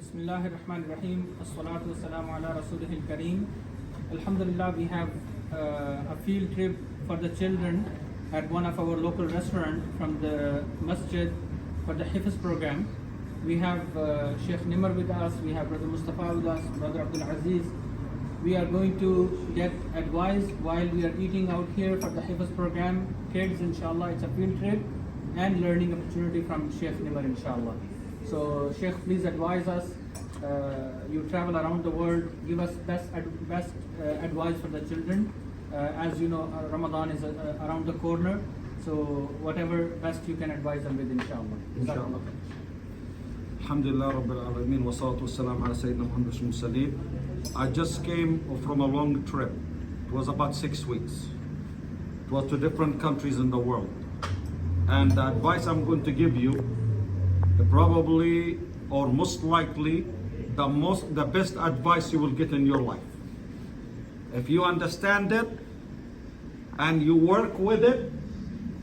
Bismillahirrahmanirrahim. As-salatu was-salamu ala rasulihil kareem. Alhamdulillah, we have a field trip for the children at one of our local restaurants from the masjid for the Hifz program. We have Sheikh Nimer with us, we have Brother Mustafa with us, Brother Abdul Aziz. We are going to get advice while we are eating out here for the Hifz program. Kids, inshallah, it's a field trip and learning opportunity from Sheikh Nimer, inshallah. So, Sheikh, please advise us. You travel around the world. Give us best advice for the children. As you know, Ramadan is around the corner. So, whatever best you can advise them with, inshallah. Alhamdulillah Rabbil Alameen wa salatu wassalam ala Sayyidina Muhammad Mursaleen. I just came from a long trip. It was about 6 weeks. It was to different countries in the world. And the advice I'm going to give you, probably or most likely the best advice you will get in your life. If you understand it and you work with it,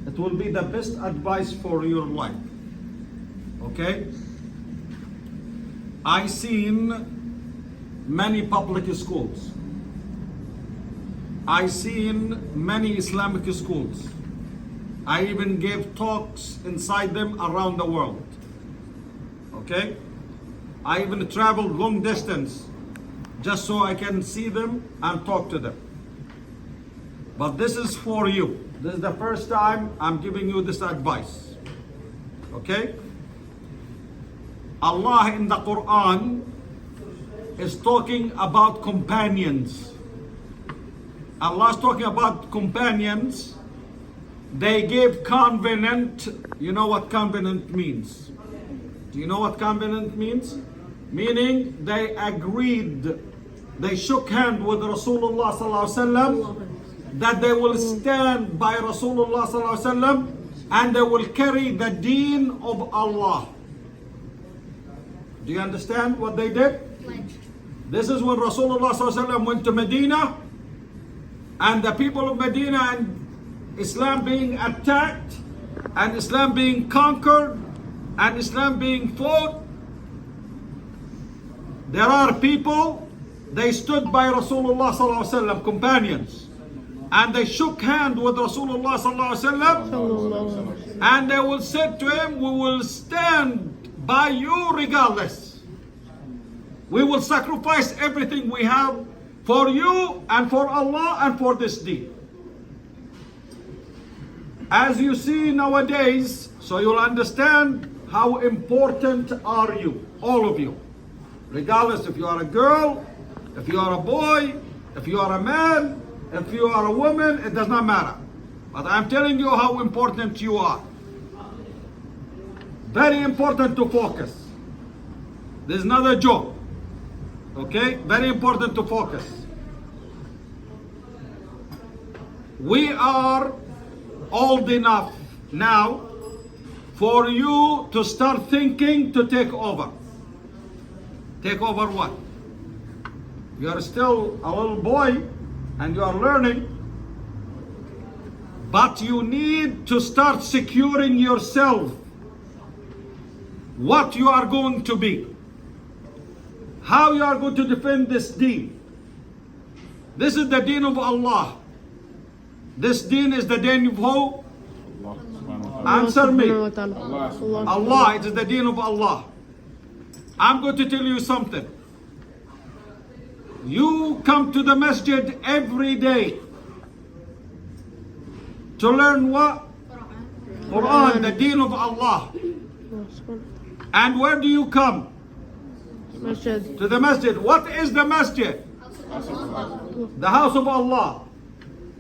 it will be the best advice for your life. Okay? I seen many public schools. I seen many Islamic schools. I even gave talks inside them around the world. Okay? I even traveled long distance just so I can see them and talk to them. But this is for you. This is the first time I'm giving you this advice. Okay? Allah in the Quran is talking about companions. Allah is talking about companions. They gave covenant. You know what covenant means? Do you know what covenant means? Meaning they agreed, they shook hands with Rasulullah sallallahu alaihi wasallam that they will stand by Rasulullah sallallahu alaihi wasallam and they will carry the deen of Allah. Do you understand what they did? This is when Rasulullah sallallahu alaihi wasallam went to Medina and the people of Medina and Islam being attacked and Islam being conquered and Islam being fought. There are people, they stood by Rasulullah sallallahu alaihi wasallam, companions, and they shook hands with Rasulullah sallallahu alaihi wasallam, and they will say to him, we will stand by you regardless. We will sacrifice everything we have for you and for Allah and for this deen. As you see nowadays, so you'll understand how important are you, all of you. Regardless if you are a girl, if you are a boy, if you are a man, if you are a woman, it does not matter. But I'm telling you how important you are. Very important to focus. This is not a joke. Okay? Very important to focus. We are old enough now for you to start thinking to take over. Take over what? You are still a little boy and you are learning, but you need to start securing yourself what you are going to be, how you are going to defend this deen. This is the deen of Allah. This deen is the deen of who? Answer me. Allah, it is the deen of Allah. I'm going to tell you something. You come to the masjid every day to learn what? Quran, the deen of Allah. And where do you come? Masjid. To the masjid. What is the masjid? The house of Allah.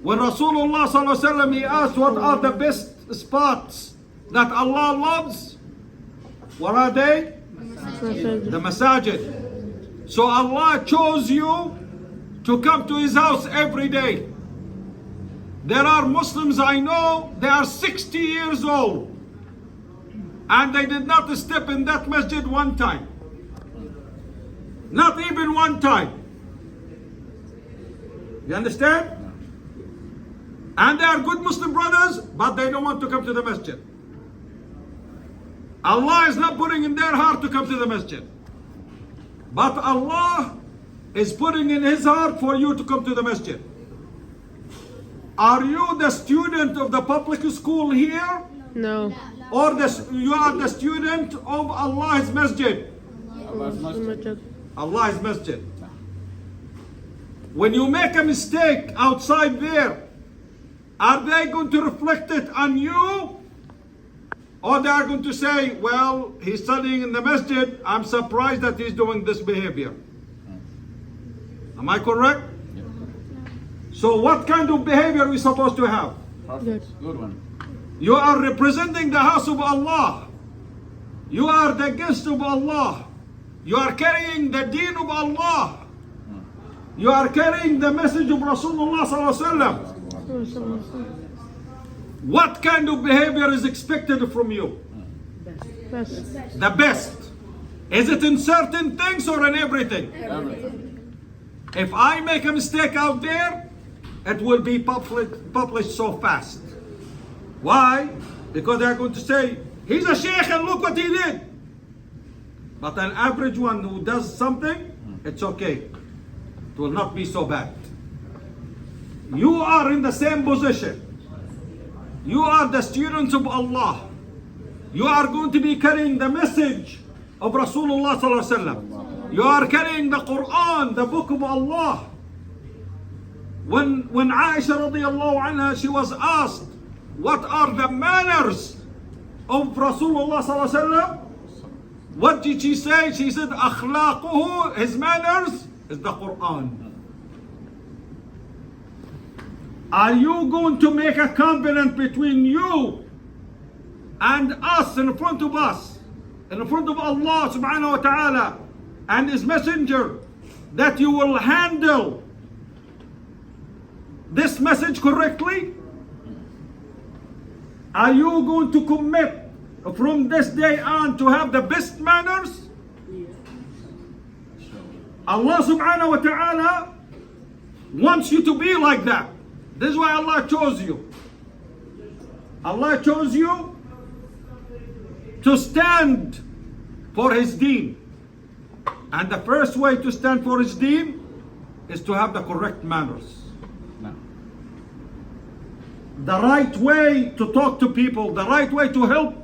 When Rasulullah sallallahu alaihi wasallam, he asked what are the best spots that Allah loves, what are they? The masajid. So Allah chose you to come to His house every day. There are Muslims I know, they are 60 years old and they did not step in that masjid one time. Not even one time. You understand? And they are good Muslim brothers, but they don't want to come to the masjid. Allah is not putting in their heart to come to the masjid. But Allah is putting in His heart for you to come to the masjid. Are you the student of the public school here? No. Or you are the student of Allah's masjid? Masjid. Allah's masjid. When you make a mistake outside there, are they going to reflect it on you? Or they are going to say, well, he's studying in the masjid, I'm surprised that he's doing this behavior. Am I correct? So what kind of behavior are we supposed to have? Good. Good one. You are representing the house of Allah. You are the guest of Allah. You are carrying the deen of Allah. You are carrying the message of Rasulullah sallallahu alaihi wasallam. What kind of behavior is expected from you? Best. The best. Is it in certain things or in everything? Everything. If I make a mistake out there, it will be published so fast. Why? Because they're going to say, he's a sheikh and look what he did. But an average one who does something, it's okay. It will not be so bad. You are in the same position. You are the students of Allah. You are going to be carrying the message of Rasulullah sallallahu alaihi wasallam. You are carrying the Quran, the book of Allah. When Aisha radiallahu anha, she was asked, what are the manners of Rasulullah sallallahu alaihi wasallam? What did she say? She said, akhlaquhu, his manners is the Quran. Are you going to make a covenant between you and us, in front of us, in front of Allah subhanahu wa ta'ala and His messenger, that you will handle this message correctly? Are you going to commit from this day on to have the best manners? Allah subhanahu wa ta'ala wants you to be like that. This is why Allah chose you. Allah chose you to stand for His deen. And the first way to stand for His deen is to have the correct manners. No. The right way to talk to people, the right way to help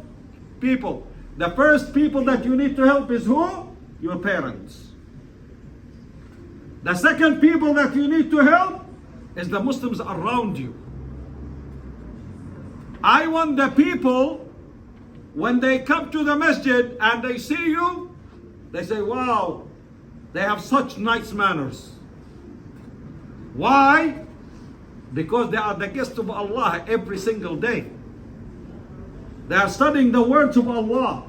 people. The first people that you need to help is who? Your parents. The second people that you need to help is the Muslims around you. I want the people, when they come to the masjid and they see you, they say, wow, they have such nice manners. Why? Because they are the guests of Allah every single day. They are studying the words of Allah.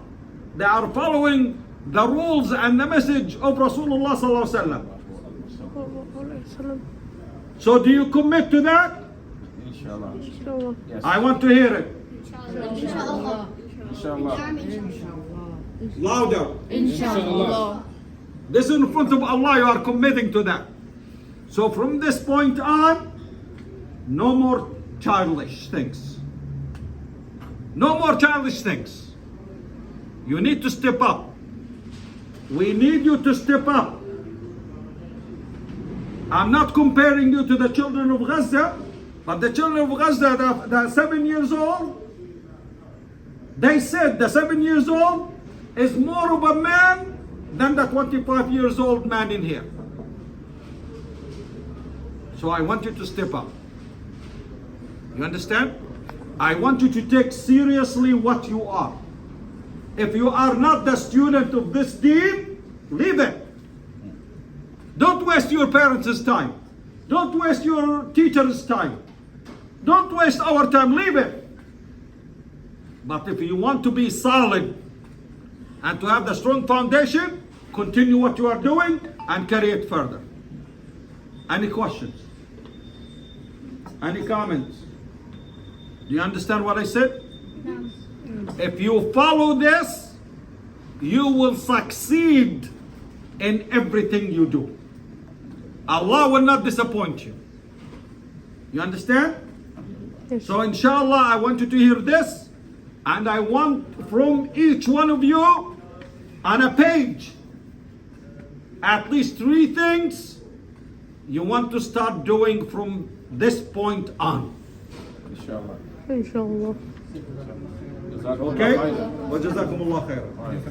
They are following the rules and the message of Rasulullah sallallahu alaihi wasallam. So do you commit to that? Inshallah. Yes. I want to hear it. Inshallah. Louder. Inshallah. This in front of Allah, you are committing to that. So from this point on, no more childish things. No more childish things. You need to step up. We need you to step up. I'm not comparing you to the children of Gaza, but the children of Gaza, the 7 years old, they said the 7 years old is more of a man than the 25 years old man in here. So I want you to step up. You understand? I want you to take seriously what you are. If you are not the student of this deen, leave it. Don't waste your parents' time. Don't waste your teacher's time. Don't waste our time, leave it. But if you want to be solid and to have the strong foundation, continue what you are doing and carry it further. Any questions? Any comments? Do you understand what I said? No. If you follow this, you will succeed in everything you do. Allah will not disappoint you. You understand? Yes. So inshallah, I want you to hear this, and I want from each one of you on a page at least 3 things you want to start doing from this point on. Inshallah. إن شاء الله. جزاكم الله Okay? خيرا. وجزاكم الله خيرا. All right.